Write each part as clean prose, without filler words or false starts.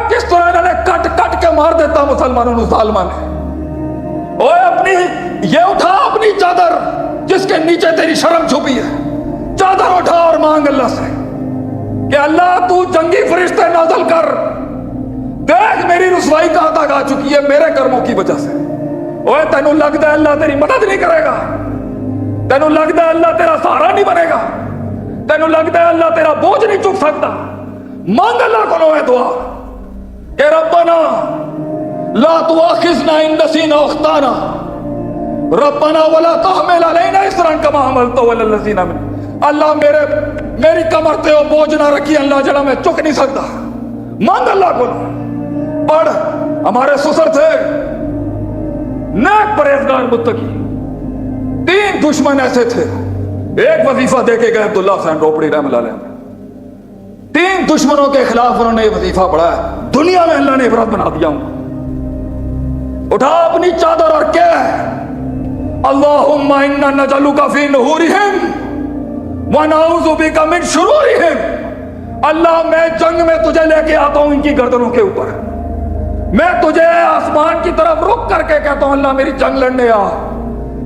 کس طرح انہوں نے کٹ کٹ کے مار دیتا مسلمانوں نے ظالمہ نے۔ اوے اپنی یہ اٹھا اپنی چادر جس کے نیچے تیری شرم چھپی ہے، چادر اٹھا اور مانگ اللہ سے کہ اللہ تو جنگی فرشتے نازل کر، دیکھ میری رسوائی کہاں تک آ چکی ہے میرے کرموں کی وجہ سے۔ اوے تینوں لگتا ہے اللہ تیری مدد نہیں کرے گا، تینوں لگتا ہے اللہ تیرا سہارا نہیں بنے گا، تینوں لگتا ہے اللہ تیرا بوجھ نہیں چک سکتا، مانگ اللہ کو لو ہے دعا کہ ربنا لا تؤاخذنا ان نسینا او اخطانا ربنا ولا تحمل علینا اصرا کما حملته علی الذین من، اللہ میری کمر تے بوجھ نہ رکھی اللہ جڑا میں چک نہیں سکتا، مانگ اللہ کو لو۔ پڑھ، ہمارے سسر تھے نیک پرہیزگار متقی، 3 دشمن ایسے تھے، ایک وظیفہ دے کے گئے عبداللہ حسین روپڑی رحمۃ اللہ علیہ، 3 دشمنوں کے خلاف انہوں نے یہ وظیفہ پڑھا ہے، دنیا میں اللہ نے عبرت بنا دیا ہوں۔ اٹھا اپنی چادر اور کہہ اللہم انا نجعلک فی نحورہم ونعوذ بک من شرورہم، اللہ میں جنگ میں تجھے لے کے آتا ہوں ان کی گردنوں کے اوپر، میں تجھے آسمان کی طرف رک کر کے کہتا ہوں اللہ میری جنگ لڑنے آ،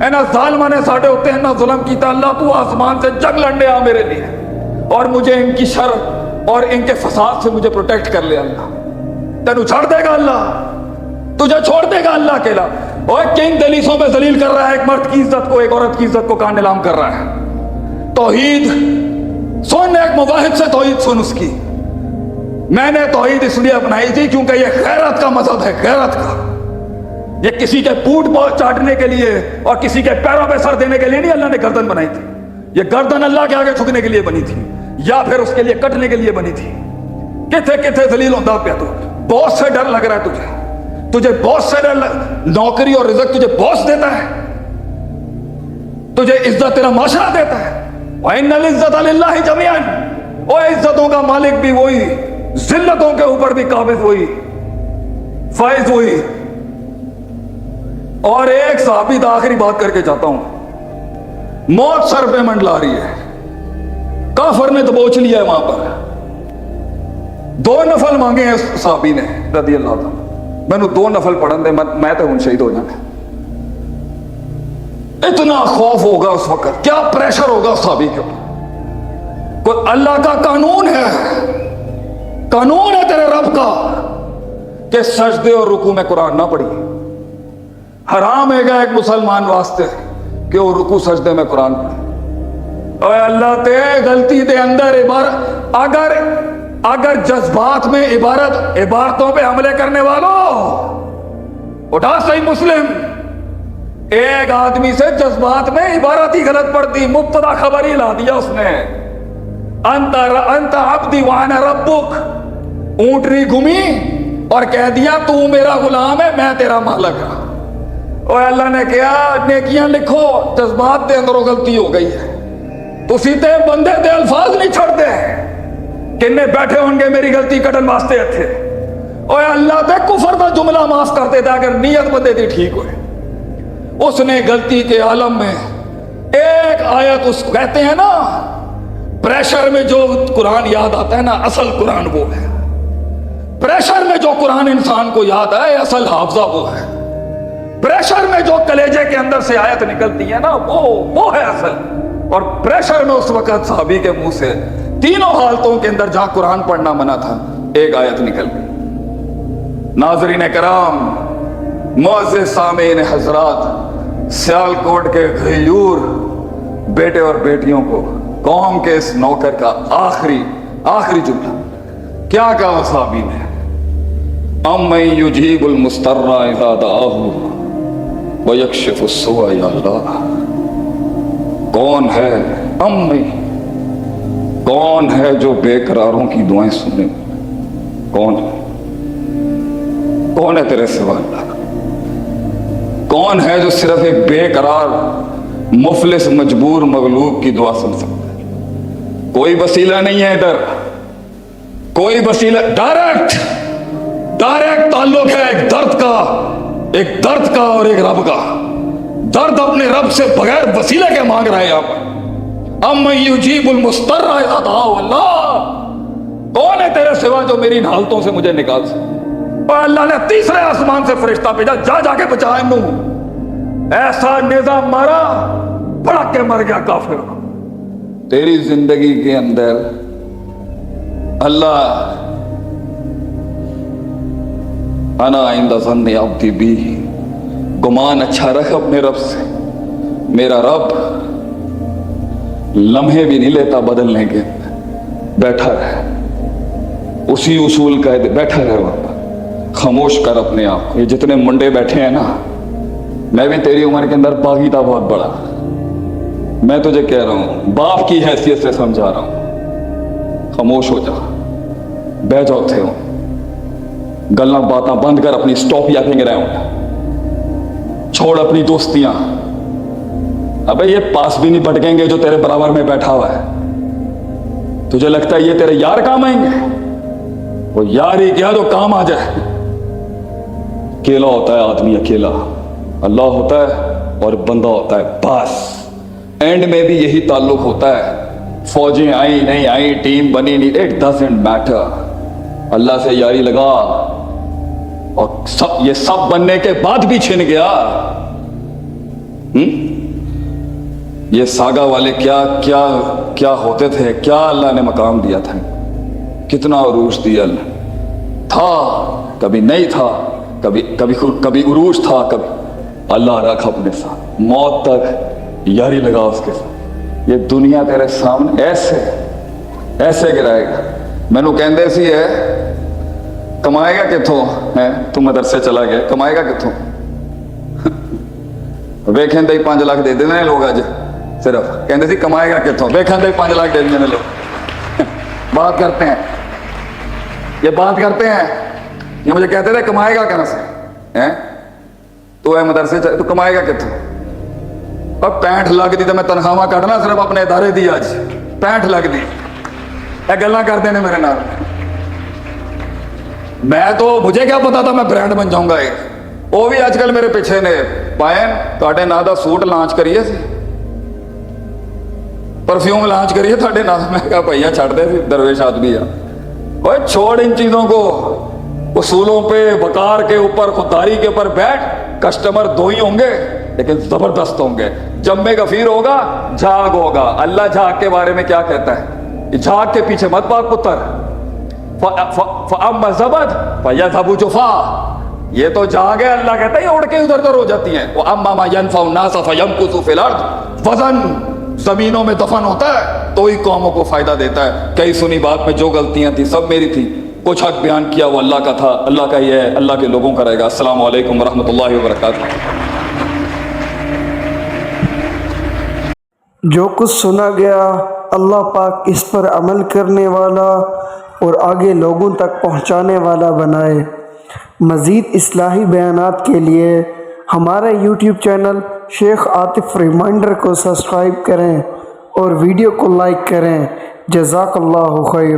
اینا ظالمہ نے ساڑھے ہوتے ہیں نا ظلم کیتا، اللہ تو آسمان سے جنگ لڑنے آ میرے لیے اور مجھے ان کی شر اور ان کے فساد سے مجھے پروٹیکٹ کر لے اللہ، تینوں چھوڑ دے گا اللہ، تجھے چھوڑ دے گا اللہ اکیلا۔ اور کن دلیسوں پہ ذلیل کر رہا ہے ایک مرد کی عزت کو، ایک عورت کی عزت کو کہاں نیلام کر رہا ہے۔ توحید سن، ایک مواحد سے توحید سن اس کی، میں نے توحید اس لیے اپنائی تھی کیونکہ یہ غیرت کا مذہب ہے، غیرت کا، یہ کسی کے پوٹ چاٹنے کے لیے اور کسی کے پیروں پہ سر دینے کے لیے نہیں اللہ نے گردن بنائی تھی، یہ گردن اللہ کے آگے جھکنے کے لیے بنی تھی یا پھر اس کے لیے کٹنے کے لیے بنی تھی۔ کتنے کتنے ذلیل ہوتا پیا تو، بہت سے ڈر لگ رہا ہے تجھے بہت سے ڈر، نوکری اور رزق تجھے باس دیتا ہے، تجھے عزت تیرا معاشرہ دیتا ہے، وَإِنَّ الْعِزَّةَ لِلَّهِ جَمِيعًا، وہ عزتوں کا مالک بھی وہی، ذلتوں کے اوپر بھی قابض وہی، فائز وہی۔ اور ایک صحابی دا آخری بات کر کے جاتا ہوں، موت سر پہ منڈلا رہی ہے، کافر نے دبوچ لیا ہے وہاں پر، 2 نفل مانگے ہیں صحابی نے رضی اللہ عنہ، میں نے 2 نفل پڑھن دے، میں تو ان شہید ہو جانا۔ اتنا خوف ہوگا اس وقت، کیا پریشر ہوگا صحابی کے اوپر، کوئی اللہ کا قانون ہے، قانون ہے تیرے رب کا کہ سجدے اور رکوع میں قرآن نہ پڑھی، حرام ہے گا ایک مسلمان واسطے کہ وہ رکوع سجدے میں قرآن پڑھے۔ اے اللہ تے غلطی دے اندر اگر جذبات میں عبارتوں پہ حملے کرنے والوں، اٹھا صحیح مسلم، ایک آدمی سے جذبات میں عبارت ہی غلط پڑتی، مبتدا خبر ہی لا دیا اس نے، انت عبدی وانا ربک، اونٹنی گھمی اور کہہ دیا تو میرا غلام ہے میں تیرا مالک ہوں۔ اور اللہ نے کہا نیکیاں لکھو، جذبات دے اندر غلطی ہو گئی ہے، تسی تے بندے دے الفاظ نہیں چھڑ دے، کنے بیٹھے ہوں گے میری غلطی کٹن واسطے اتھے، اور اللہ تے کفر دا جملہ معاف کر دے اگر نیت بندے دی ٹھیک ہوئے۔ اس نے غلطی کے عالم میں ایک آیت، اس کہتے ہیں نا پریشر میں جو قرآن یاد آتا ہے نا، اصل قرآن وہ ہے، پریشر میں جو قرآن انسان کو یاد آئے اصل حافظہ وہ ہے، پریشر میں جو کلیجے کے اندر سے آیت نکلتی ہے نا وہ ہے اصل۔ اور پریشر میں اس وقت صحابی کے منہ سے تینوں حالتوں کے اندر جہاں قرآن پڑھنا منع تھا ایک آیت نکل گئی۔ ناظرین کرام، معزز سامعین حضرات، سیال کوٹ کے غیور بیٹے اور بیٹیوں کو، قوم کے اس نوکر کا آخری جملہ کیا کہا صحابی نے، امن یجیب المضطر اذا دعاہ ویکشف السوء، یا اللہ کون ہے، کون ہے جو بے قراروں کی دعائیں سنے، کون ہے تیرے سوا اللہ، کون ہے جو صرف ایک بے قرار مفلس مجبور مغلوب کی دعا سن سکتا ہے؟ کوئی وسیلہ نہیں ہے ادھر، کوئی وسیلہ، ڈائریکٹ تعلق ہے ایک درد کا اور ایک رب کا۔ درد اپنے رب سے بغیر وسیلے کے مانگ رہے ہیں آپ، امن یجیب المضطر اذا دعاہ، اللہ کون ہے تیرے سوا جو میری ان حالتوں سے مجھے نکال سکے؟ اور اللہ نے تیسرے آسمان سے فرشتہ بھیجا، جا جا کے بچا انہوں، ایسا نیزہ مارا بڑک کے مر گیا کافر۔ تیری زندگی کے اندر اللہ انا عند ظن عبدی بی، گمان اچھا رکھ اپنے رب سے، میرا رب لمحے بھی نہیں لیتا بدلنے کے، بیٹھا رہے اسی اصول کا، بیٹھا رہے وہاں، خاموش کر اپنے آپ کو۔ یہ جتنے منڈے بیٹھے ہیں نا، میں بھی تیری عمر کے اندر باغی تھا بہت بڑا، میں تجھے کہہ رہا ہوں باپ کی حیثیت سے سمجھا رہا ہوں، خاموش ہو جا، بہ جاؤ تھے ہوں، گلنا باتاں بند کر، اپنی سٹاپ یا پھینک رہے ہوں، چھوڑ اپنی دوستیاں۔ ابے یہ پاس بھی نہیں پٹکیں گے جو تیرے برابر میں بیٹھا ہوا ہے، تجھے لگتا ہے یہ تیرے یار کام آئیں گے؟ وہ یار ہی کیا جو کام آ جائے۔ اکیلا ہوتا ہے آدمی، اکیلا، اللہ ہوتا ہے اور بندہ ہوتا ہے، بس اینڈ میں بھی یہی تعلق ہوتا ہے۔ فوجیں آئیں نہیں آئیں، ٹیم بنی نہیں، اٹ ڈزنٹ میٹر، اللہ سے یاری لگا اور یہ سب بننے کے بعد بھی چھن گیا۔ یہ ساگا والے کیا کیا کیا ہوتے تھے، کیا اللہ نے مقام دیا تھا، کتنا عروج دیا اللہ تھا، کبھی نہیں تھا، کبھی عروج تھا، کبھی اللہ رکھ اپنے ساتھ، موت تک یاری لگا اس کے ساتھ۔ یہ دنیا تیرے سامنے ایسے گرائے گا۔ میں نو کہندے سی ہے کمائے گا کتوں ہے، تو مدرسے چلا گیا، کمائے گا کتوں؟ ویکھیں دے 5 لاکھ دے دینے لوگ اج، صرف کہندے سی کمائے گا کتوں، ویکھیں دے 5 لاکھ دے دینے لوگ۔ بات کرتے ہیں، یہ بات کرتے ہیں، یہ مجھے کہتے تھے کمائے گا کہاں سے، تو اے مدرسے تو کمائے گا کتوں؟ اب 65 لاکھ دی تو میں تنخواہ کٹنا صرف اپنے ادارے دی، اج 65 لاکھ دی، یہ گلاں کرتے ہیں میرے نال۔ میں تو مجھے کیا پتا تھا میں برانڈ بن جاؤں گا، ایک وہ بھی آج کل میرے پیچھے نے پائن تواڈے نام دا سوٹ لانچ کریے سی، پرفیوم لانچ کریے تواڈے نام، میں کہا بھیا چھڑ دے درویش آدمی ہے، اوے چھوڑ ان چیزوں کو، اصولوں پہ، وقار کے اوپر، خودداری کے اوپر بیٹھ۔ کسٹمر 2 ہی ہوں گے لیکن زبردست ہوں گے۔ جب میں غفیر ہوگا جھاگ ہوگا۔ اللہ جھاگ کے بارے میں کیا کہتا ہے؟ جھاگ کے پیچھے مت بھاگ پتر، فَأَمَّا الزَّبَدُ فَيَذْهَبُ جُفَاءً، یہ تو جھاگ ہے، اللہ کہتا ہے یہ اڑ کے ادھر ادھر ہو جاتی ہیں۔ وَأَمَّا مَا يَنْفَعُ النَّاسَ فَيَمْكُثُ فِي الْأَرْضِ، وزن زمینوں میں دفن ہوتا ہے تو ہی قوموں کو فائدہ دیتا ہے۔ کئی سنی بات میں جو غلطیاں تھیں سب میری تھی، کچھ حق بیان کیا وہ اللہ کا تھا، اللہ کا ہی ہے، اللہ کے لوگوں کا رہے گا۔ السلام علیکم ورحمۃ اللہ وبرکاتہ۔ جو کچھ سنا گیا اللہ پاک اس پر عمل کرنے والا اور آگے لوگوں تک پہنچانے والا بنائے۔ مزید اصلاحی بیانات کے لیے ہمارا یوٹیوب چینل شیخ عاطف ریمائنڈر کو سبسکرائب کریں اور ویڈیو کو لائک کریں۔ جزاک اللہ خیر۔